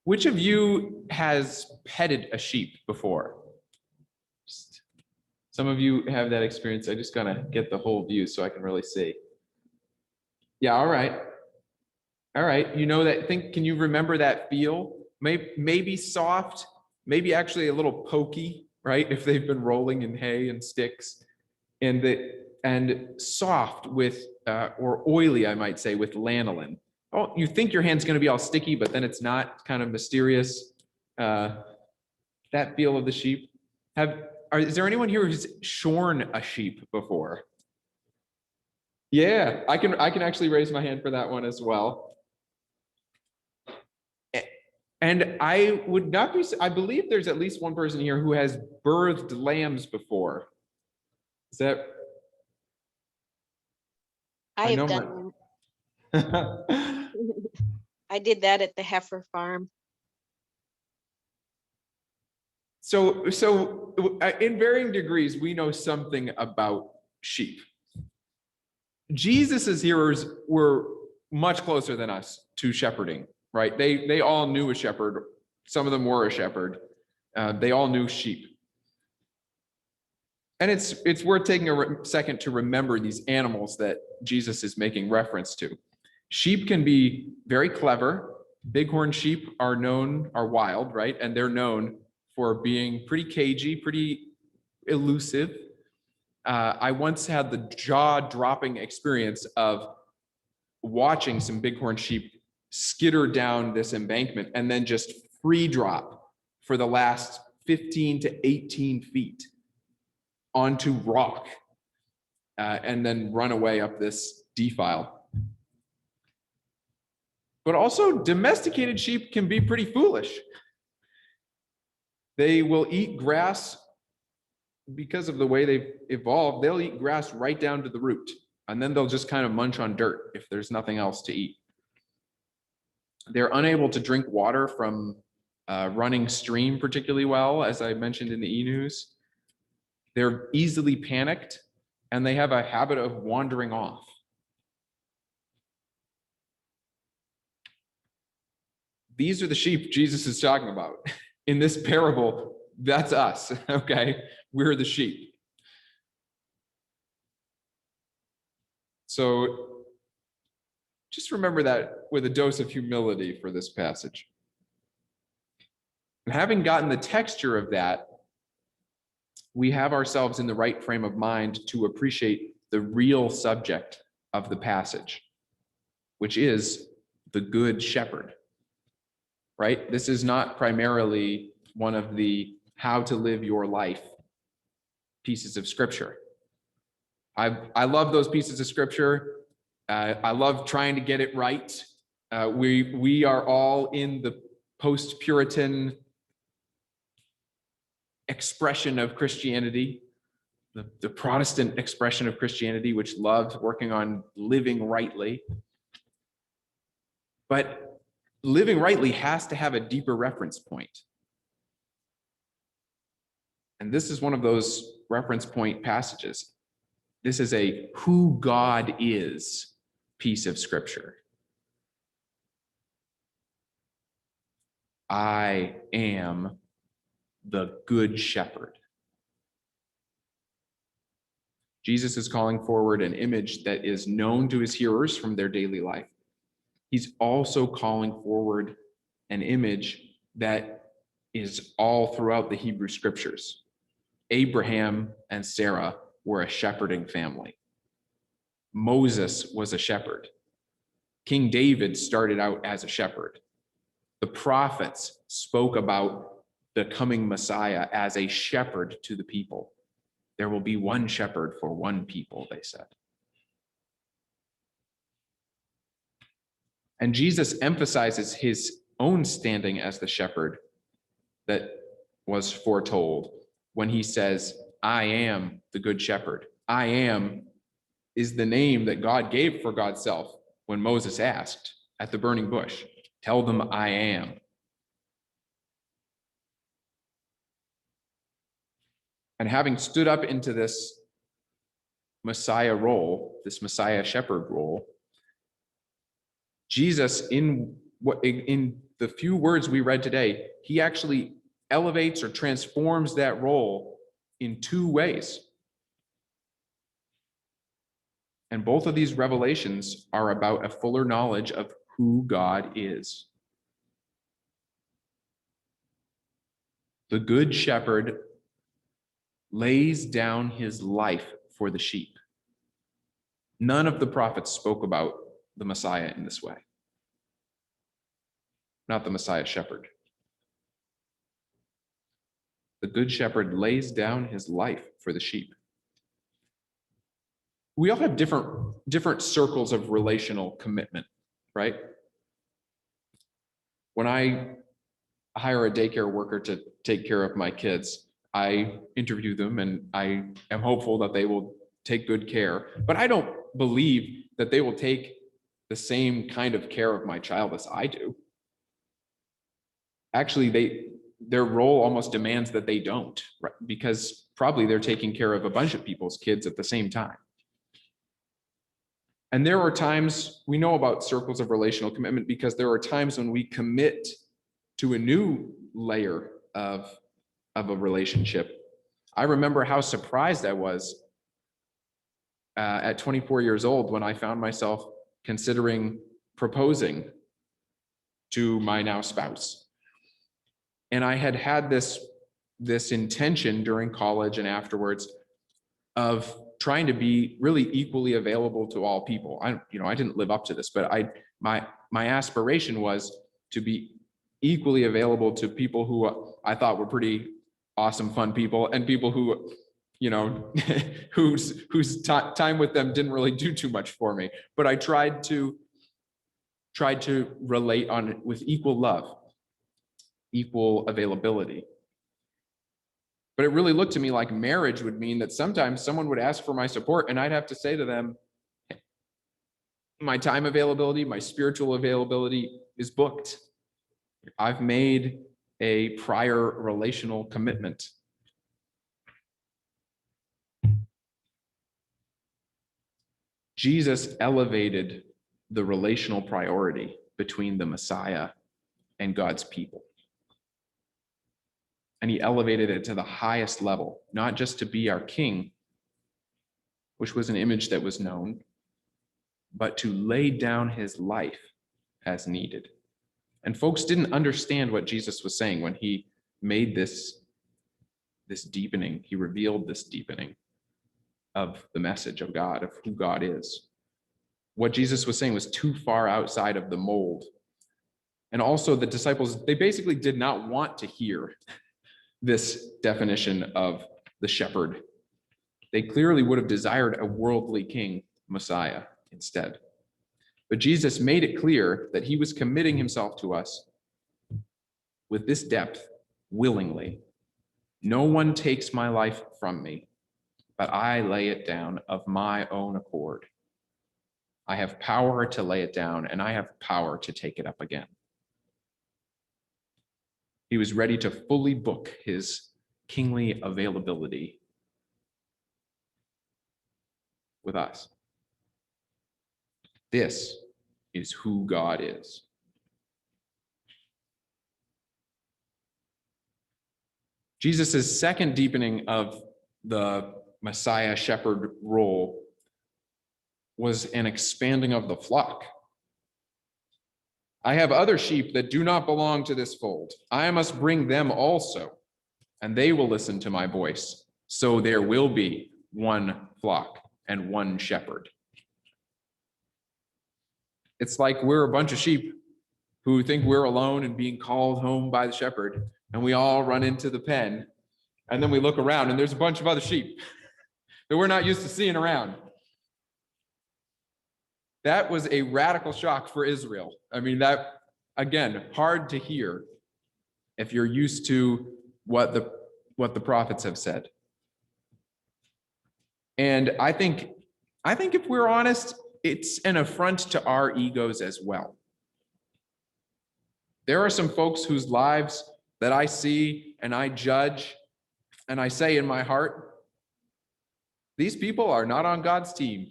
Which of you has petted a sheep before? Some of you have that experience. I just gotta get the whole view so I can really see. Yeah, all right. All right, you know that, can you remember that feel? Maybe soft, maybe actually a little pokey, right? If they've been rolling in hay and sticks, and soft with, or oily, I might say, with lanolin. Oh, you think your hand's gonna be all sticky, but then it's not. It's kind of mysterious. That feel of the sheep. Is there anyone here who's shorn a sheep before? Yeah, I can actually raise my hand for that one as well. And I would not be, I believe there's at least one person here who has birthed lambs before. Is that? I have done one. I did that at the heifer farm. So in varying degrees, we know something about sheep. Jesus's hearers were much closer than us to shepherding, right? They all knew a shepherd. Some of them were a shepherd. They all knew sheep. And it's worth taking a second to remember these animals that Jesus is making reference to. Sheep can be very clever. Bighorn sheep are wild, right? And they're known for being pretty cagey, pretty elusive. I once had the jaw-dropping experience of watching some bighorn sheep skitter down this embankment and then just free drop for the last 15 to 18 feet onto rock, and then run away up this defile. But also, domesticated sheep can be pretty foolish. They will eat grass because of the way they've evolved. They'll eat grass right down to the root, and then they'll just kind of munch on dirt if there's nothing else to eat. They're unable to drink water from a running stream particularly well, as I mentioned in the e-news. They're easily panicked, and they have a habit of wandering off. These are the sheep Jesus is talking about. In this parable, that's us, okay? We're the sheep. So just remember that with a dose of humility for this passage. And having gotten the texture of that, we have ourselves in the right frame of mind to appreciate the real subject of the passage, which is the Good Shepherd, right? This is not primarily one of the how to live your life pieces of scripture. I love those pieces of scripture. I love trying to get it right. We are all in the post-Puritan expression of Christianity, the Protestant expression of Christianity, which loves working on living rightly. But living rightly has to have a deeper reference point. And this is one of those reference point passages. This is a who God is piece of scripture. I am the Good Shepherd. Jesus is calling forward an image that is known to his hearers from their daily life. He's also calling forward an image that is all throughout the Hebrew scriptures. Abraham and Sarah were a shepherding family. Moses was a shepherd. King David started out as a shepherd. The prophets spoke about the coming Messiah as a shepherd to the people. There will be one shepherd for one people, they said. And Jesus emphasizes his own standing as the shepherd that was foretold when he says, I am the good shepherd. I am is the name that God gave for God's self when Moses asked at the burning bush, tell them I am. And having stood up into this Messiah role, this Messiah shepherd role, Jesus in the few words we read today, he actually elevates or transforms that role in two ways. And both of these revelations are about a fuller knowledge of who God is. The good shepherd lays down his life for the sheep. None of the prophets spoke about the Messiah in this way. Not the Messiah shepherd. The good shepherd lays down his life for the sheep. We all have different circles of relational commitment, right? When I hire a daycare worker to take care of my kids, I interview them and I am hopeful that they will take good care, but I don't believe that they will take the same kind of care of my child as I do. Actually, their role almost demands that they don't, right? Because probably they're taking care of a bunch of people's kids at the same time. And there are times, we know about circles of relational commitment because there are times when we commit to a new layer of a relationship. I remember how surprised I was at 24 years old when I found myself considering proposing to my now spouse. And I had this intention during college and afterwards of trying to be really equally available to all people. I didn't live up to this, but my aspiration was to be equally available to people who I thought were pretty awesome, fun people, and people who, whose time with them didn't really do too much for me. But I tried to relate on it with equal love, equal availability. But it really looked to me like marriage would mean that sometimes someone would ask for my support and I'd have to say to them, my time availability, my spiritual availability is booked. I've made a prior relational commitment. Jesus elevated the relational priority between the Messiah and God's people. And he elevated it to the highest level, not just to be our king, which was an image that was known, but to lay down his life as needed. And folks didn't understand what Jesus was saying when he made this deepening. He revealed this deepening of the message of God, of who God is. What Jesus was saying was too far outside of the mold. And also the disciples, they basically did not want to hear this definition of the shepherd. They clearly would have desired a worldly king, Messiah, instead. But Jesus made it clear that he was committing himself to us with this depth willingly. No one takes my life from me, but I lay it down of my own accord. I have power to lay it down, and I have power to take it up again. He was ready to fully book his kingly availability with us. This is who God is. Jesus' second deepening of the Messiah shepherd role was an expanding of the flock. I have other sheep that do not belong to this fold. I must bring them also, and they will listen to my voice. So there will be one flock and one shepherd. It's like we're a bunch of sheep who think we're alone and being called home by the shepherd, and we all run into the pen, and then we look around and there's a bunch of other sheep that we're not used to seeing around. That was a radical shock for Israel. I mean, that, again, hard to hear if you're used to what the prophets have said. And I think if we're honest, it's an affront to our egos as well. There are some folks whose lives that I see and I judge, and I say in my heart, these people are not on God's team.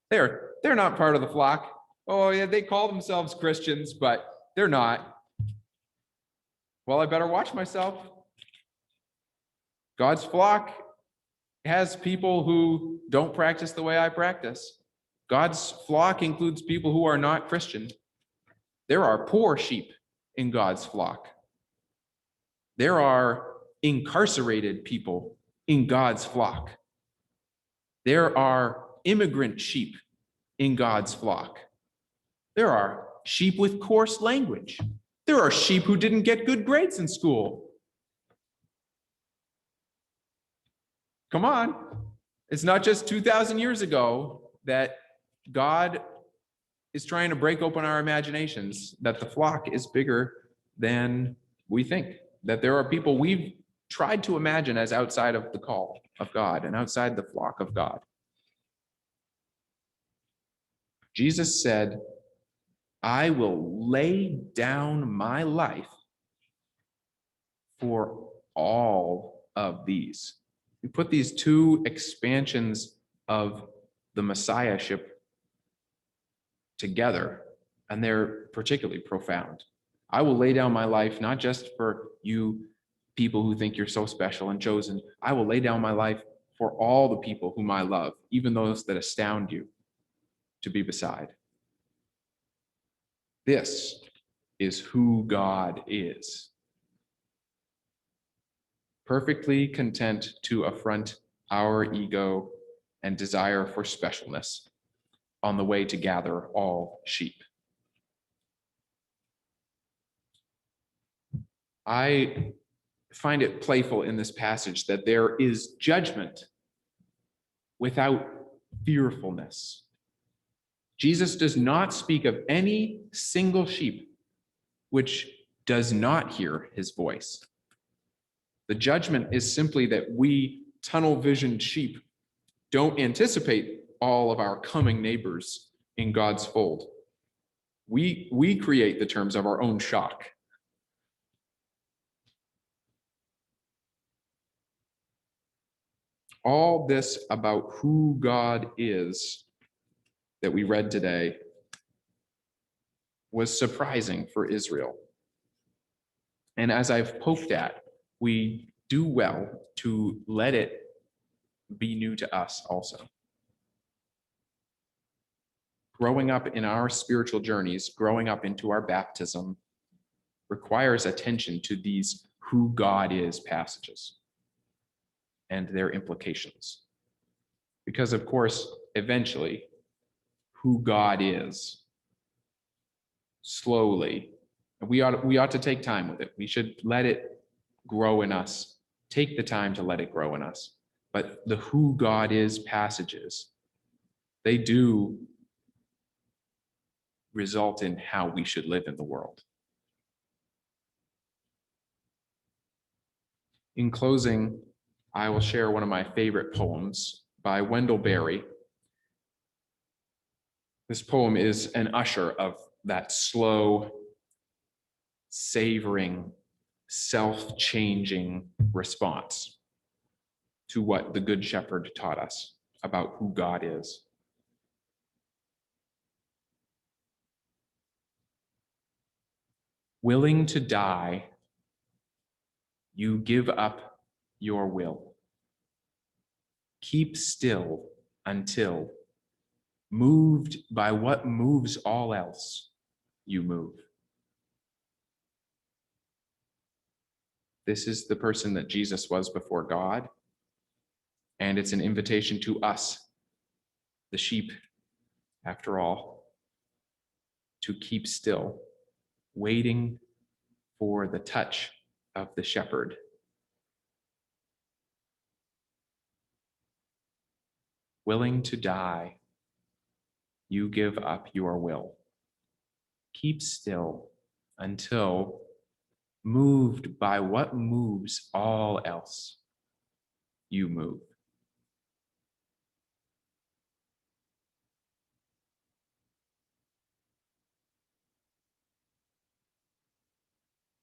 They're not part of the flock. Oh yeah, they call themselves Christians, but they're not. Well, I better watch myself. God's flock has people who don't practice the way I practice. God's flock includes people who are not Christian. There are poor sheep in God's flock. There are incarcerated people in God's flock. There are immigrant sheep in God's flock. There are sheep with coarse language. There are sheep who didn't get good grades in school. Come on. It's not just 2,000 years ago that God is trying to break open our imaginations, that the flock is bigger than we think, that there are people we've tried to imagine as outside of the call of God and outside the flock of God. Jesus said, I will lay down my life for all of these. We put these two expansions of the Messiahship together, and they're particularly profound. I will lay down my life not just for you people who think you're so special and chosen. I will lay down my life for all the people whom I love, even those that astound you to be beside. This is who God is. Perfectly content to affront our ego and desire for specialness on the way to gather all sheep. I find it playful in this passage that there is judgment without fearfulness. Jesus does not speak of any single sheep which does not hear his voice. The judgment is simply that we tunnel-visioned sheep don't anticipate all of our coming neighbors in God's fold. We create the terms of our own shock. All this about who God is that we read today was surprising for Israel. And as I've poked at, we do well to let it be new to us also. Growing up in our spiritual journeys, growing up into our baptism, requires attention to these who God is passages and their implications. Because, of course, eventually, who God is, slowly, we ought to take time with it. We should let it grow in us. Take the time to let it grow in us. But the who God is passages, they do result in how we should live in the world. In closing, I will share one of my favorite poems by Wendell Berry. This poem is an usher of that slow, savoring, self-changing response to what the Good Shepherd taught us about who God is. Willing to die, you give up your will. Keep still until, moved by what moves all else, you move. This is the person that Jesus was before God, and it's an invitation to us, the sheep, after all, to keep still, waiting for the touch of the shepherd. Willing to die, you give up your will. Keep still until, moved by what moves all else, you move.